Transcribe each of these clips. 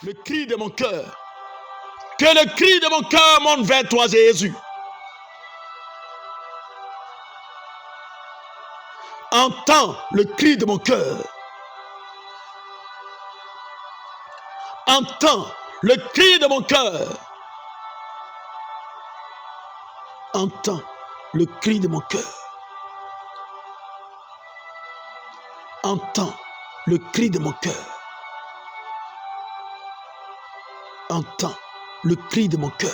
le cri de mon cœur. Que le cri de mon cœur monte vers toi, Jésus. Entends le cri de mon cœur. Entends le cri de mon cœur. Entends le cri de mon cœur. Entends le cri de mon cœur. Entends le cri de mon cœur.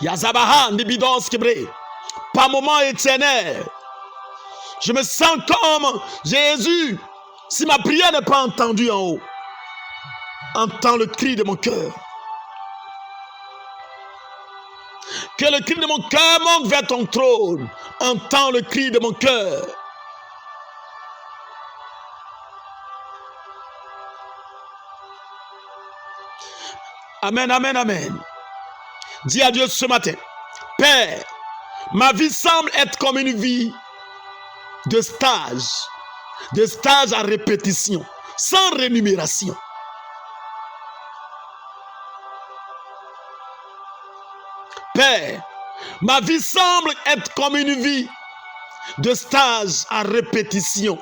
Yazabaha Nibidos Kebre. Par moment éternel, je me sens comme Jésus. Si ma prière n'est pas entendue en haut, entends le cri de mon cœur. Que le cri de mon cœur monte vers ton trône. Entends le cri de mon cœur. Amen, amen, amen. Dis à Dieu ce matin, Père, ma vie semble être comme une vie de stage à répétition, sans rémunération. Père, ma vie semble être comme une vie de stage à répétition,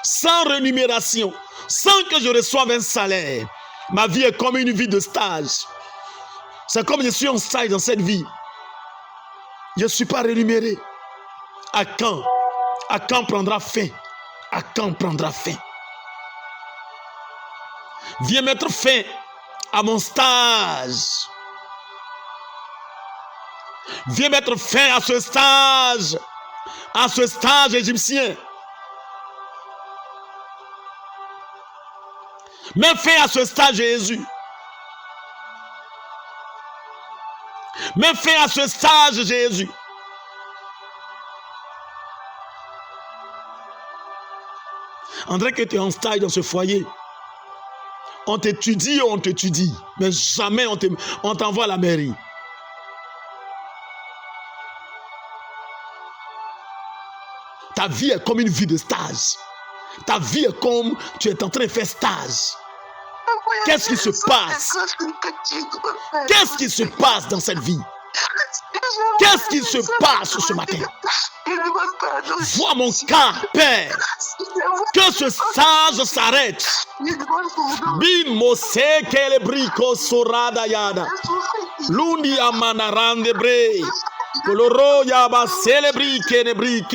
sans rémunération, sans que je reçoive un salaire. Ma vie est comme une vie de stage. C'est comme je suis en stage dans cette vie. Je ne suis pas rémunéré. À quand? À quand prendra fin? À quand prendra fin? Viens mettre fin à mon stage. Viens mettre fin à ce stage égyptien. Mets fin à ce stage, Jésus. Mets fin à ce stage, Jésus. André, que tu es en stage dans ce foyer. On t'étudie, mais jamais on t'envoie à la mairie. Ta vie est comme une vie de stage. Ta vie est comme tu es en train de faire stage. Qu'est-ce qui se passe? Qu'est-ce qui se passe dans cette vie? Qu'est-ce qui se passe ce matin? Vois mon cas, Père. Que ce stage s'arrête. Bimose kelebriko sorada yada. Lundi amanarande bre. Coloro yaba celebri kelebri.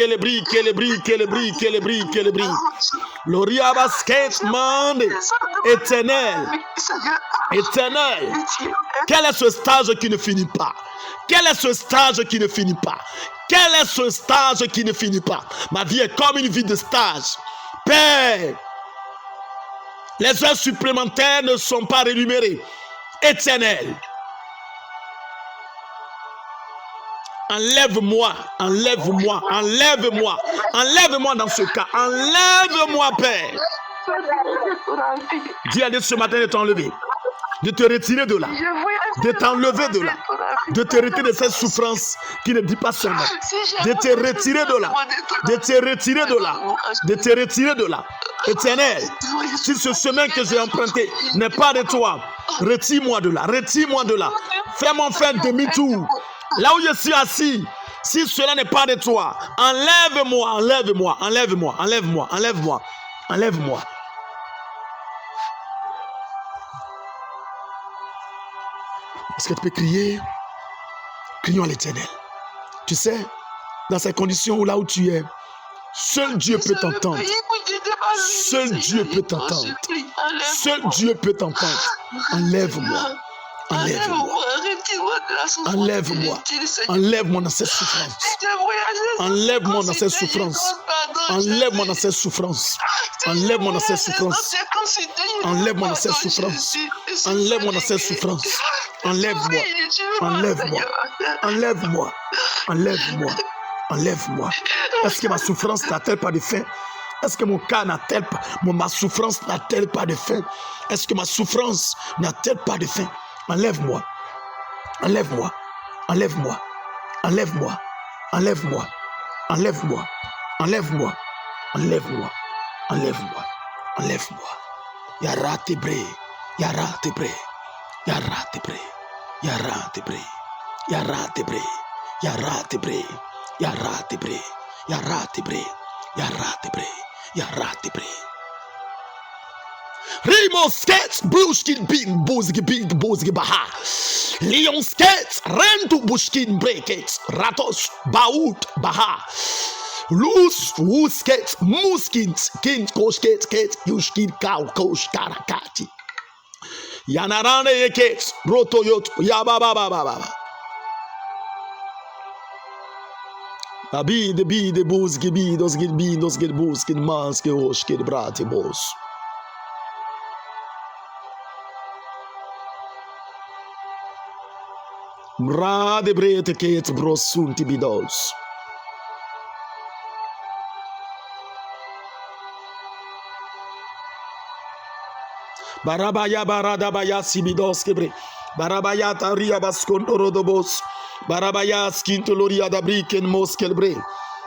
L'oriaba skate éternel. Quel est ce stage qui ne finit pas? Quel est ce stage qui ne finit pas? Quel est ce stage qui ne finit pas? Ma vie est comme une vie de stage. Père, les heures supplémentaires ne sont pas rémunérées. Éternel, enlève-moi dans ce cas. Enlève-moi, Père. Dis à Dieu ce matin de t'enlever, de te retirer de là, de t'enlever de là, de te retirer de cette souffrance qui ne dit pas son nom, de te retirer de là, de te retirer de là, de te retirer de là. Éternel, si ce chemin que j'ai emprunté n'est pas de toi, retire-moi de là, fais-moi faire demi-tour. Là où je suis assis, si cela n'est pas de toi, enlève-moi. Est-ce que tu peux crier? Crions à l'Éternel. Tu sais, dans ces conditions où là où tu es, seul Dieu peut t'entendre. Seul Dieu peut t'entendre. Enlève-moi. Enlève-moi dans cette souffrance. Enlève-moi dans cette souffrance. Enlève-moi dans cette souffrance. Enlève-moi dans cette souffrance. Enlève-moi dans cette souffrance. Enlève-moi dans cette souffrance. Enlève-moi. Enlève-moi. Enlève-moi. Enlève-moi. Est-ce que ma souffrance n'a-t-elle pas de fin? Est-ce que mon cas n'a-t-elle pas, ma souffrance n'a-t-elle pas de fin? Est-ce que ma souffrance n'a-t-elle pas de fin? Enlève-moi. Enlève-moi. Enlève-moi. Enlève-moi. Enlève-moi. Enlève-moi. Enlève-moi. Enlève-moi. Enlève-moi. Enlève-moi. Yara tebre. Yara tebre. Yara tebre. Yara tebre. Yara tebre. Yara tebre. Yara tebre. Yara tebre. Yara tebre. Yara tebre. Rimo skates, bushkin bin, bozgi bin, bozgi baha. Lion skates, rentu bushkin breakets, ratos, baout, baha. Luz, wuskets, muskins, kins, koshkets, kets, yushkin, cow, kosh, karakati. Yanarane yekets, rotoyot, yabababababa. Abide, bide, bozgi, bidos, buskin, maske, oshkin, brati, bos. Mrade brete ket brosunti bidos. Barabaya baradabaya sibidos kebre. Barabaya taria baskondorobos. Barabaya skintoloria da briken moskelbre.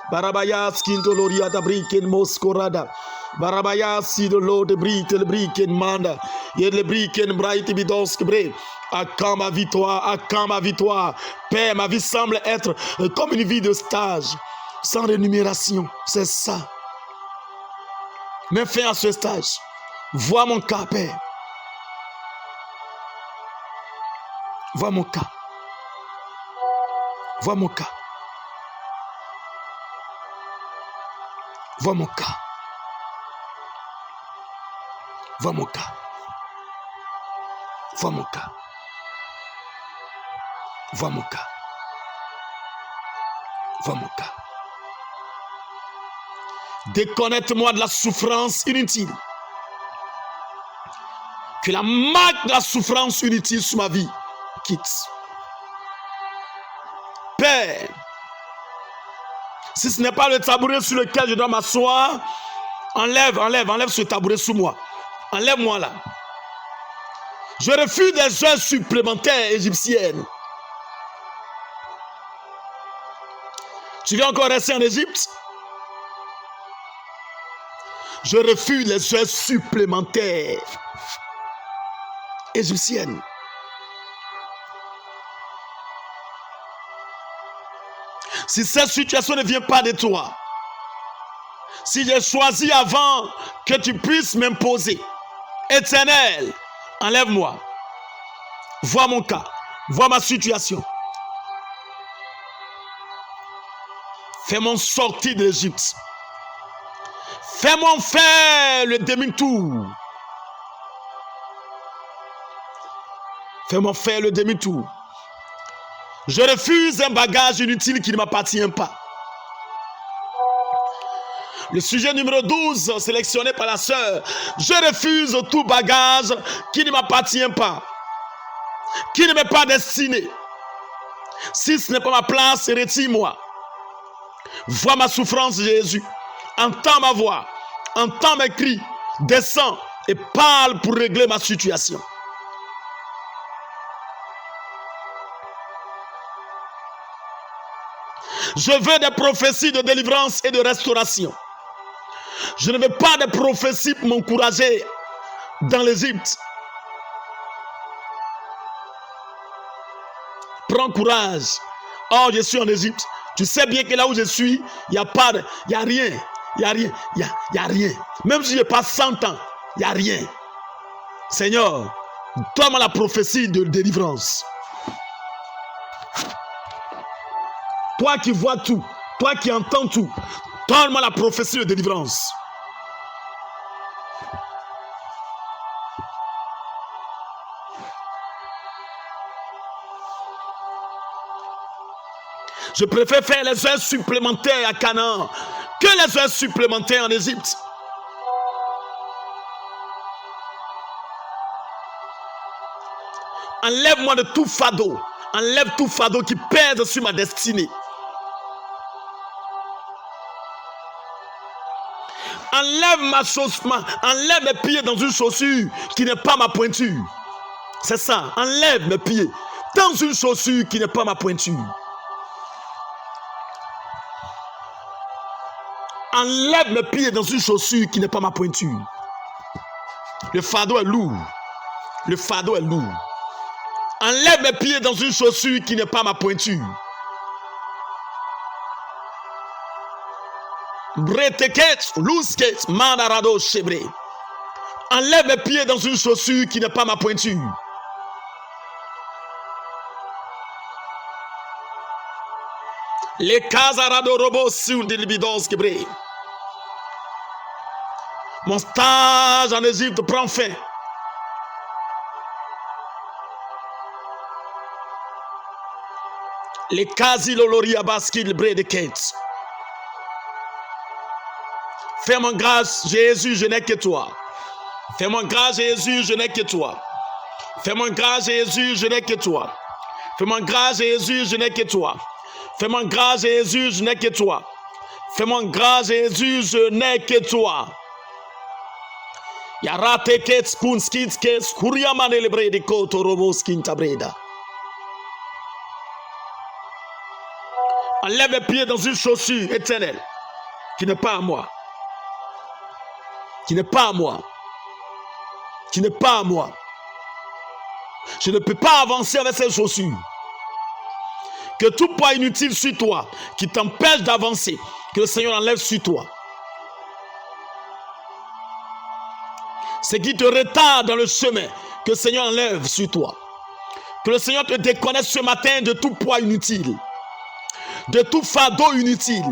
Barabaya skintoloria da briken moskorada. Barabaya si de l'eau de britel briken manda. Yed le briken bright bidos kebre. À quand ma victoire, Père, ma vie semble être comme une vie de stage, sans rémunération, c'est ça. Mais fin à ce stage, vois mon cas, Père. Vois mon cas. Vois mon cas. Vois mon cas. Vois mon cas. Vois mon cas. Vois mon cas. Vois mon cas. Déconnecte-moi de la souffrance inutile. Que la marque de la souffrance inutile sur ma vie quitte. Père, si ce n'est pas le tabouret sur lequel je dois m'asseoir, enlève ce tabouret sous moi. Enlève-moi là. Je refuse des heures supplémentaires égyptiennes. Tu veux encore rester en Égypte? Je refuse les heures supplémentaires égyptiennes. Si cette situation ne vient pas de toi, si j'ai choisi avant que tu puisses m'imposer, Éternel, enlève-moi. Vois mon cas, vois ma situation. Fais-moi sortir d'Égypte. Fais-moi faire le demi-tour. Fais-moi faire le demi-tour. Je refuse un bagage inutile qui ne m'appartient pas. Le sujet numéro 12, sélectionné par la sœur. Je refuse tout bagage qui ne m'appartient pas, qui ne m'est pas destiné. Si ce n'est pas ma place, retire-moi. Vois ma souffrance, Jésus. Entends ma voix, entends mes cris. Descends et parle pour régler ma situation. Je veux des prophéties de délivrance et de restauration. Je ne veux pas de prophéties pour m'encourager dans l'Égypte. Prends courage. Oh, je suis en Égypte. Tu sais bien que là où je suis, il n'y a rien. Il n'y a rien. Même si je passe 100 ans, il n'y a rien. Seigneur, donne-moi la prophétie de délivrance. Toi qui vois tout, toi qui entends tout, donne-moi la prophétie de délivrance. Je préfère faire les heures supplémentaires à Canaan que les heures supplémentaires en Égypte. Enlève-moi de tout fardeau. Enlève tout fardeau qui pèse sur ma destinée. Enlève mes pieds dans une chaussure qui n'est pas ma pointure. C'est ça. Enlève mes pieds dans une chaussure qui n'est pas ma pointure. Enlève mes pieds dans une chaussure qui n'est pas ma pointure. Le fardeau est lourd. Le fardeau est lourd. Enlève mes pieds dans une chaussure qui n'est pas ma pointure. Breteket, lousket, mandarado, chebré. Enlève mes pieds dans une chaussure qui n'est pas ma pointure. Les casarado robos sur des libidons quebrés. Mon stage en Égypte prend fin. Les casiloloria basquille bré de quête. Fais-moi grâce, Jésus, je n'ai que toi. Fais-moi grâce, Jésus, je n'ai que toi. Fais-moi grâce, Jésus, je n'ai que toi. Fais-moi grâce, Jésus, je n'ai que toi. Fais-moi grâce, Jésus, je n'ai que toi. Fais-moi grâce, Jésus, je n'ai que toi. Yarate kets punskits kets kuriamane lebre de koto robos kintabreda. Enlève mes pieds dans une chaussure éternelle qui n'est pas à moi. Qui n'est pas à moi. Qui n'est pas à moi. Je ne peux pas avancer avec ces chaussures. Que tout poids inutile sur toi, qui t'empêche d'avancer, que le Seigneur enlève sur toi. Ce qui te retarde dans le chemin, que le Seigneur enlève sur toi. Que le Seigneur te déconnecte ce matin de tout poids inutile, de tout fardeau inutile,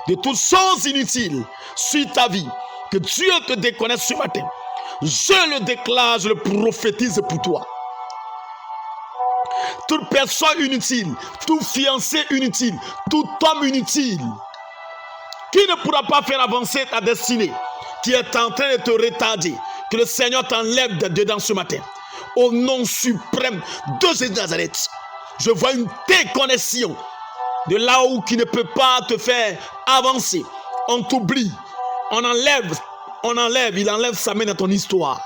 de toutes choses inutiles sur ta vie. Que Dieu te déconnecte ce matin. Je le déclare, je le prophétise pour toi. Toute personne inutile, tout fiancé inutile, tout homme inutile, qui ne pourra pas faire avancer ta destinée, qui est en train de te retarder, que le Seigneur t'enlève de dedans ce matin. Au nom suprême de Jésus de Nazareth, je vois une déconnexion de là où qui ne peut pas te faire avancer. On t'oublie, on enlève, il enlève sa main dans ton histoire.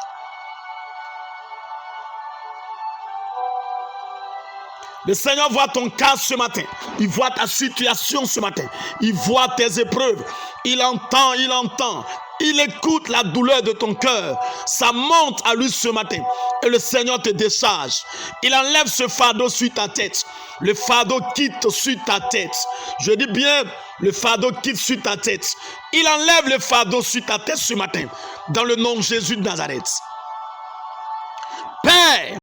Le Seigneur voit ton cas ce matin. Il voit ta situation ce matin. Il voit tes épreuves. Il entend. Il écoute la douleur de ton cœur. Ça monte à lui ce matin. Et le Seigneur te décharge. Il enlève ce fardeau sur ta tête. Le fardeau quitte sur ta tête. Je dis bien, le fardeau quitte sur ta tête. Il enlève le fardeau sur ta tête ce matin. Dans le nom de Jésus de Nazareth. Père,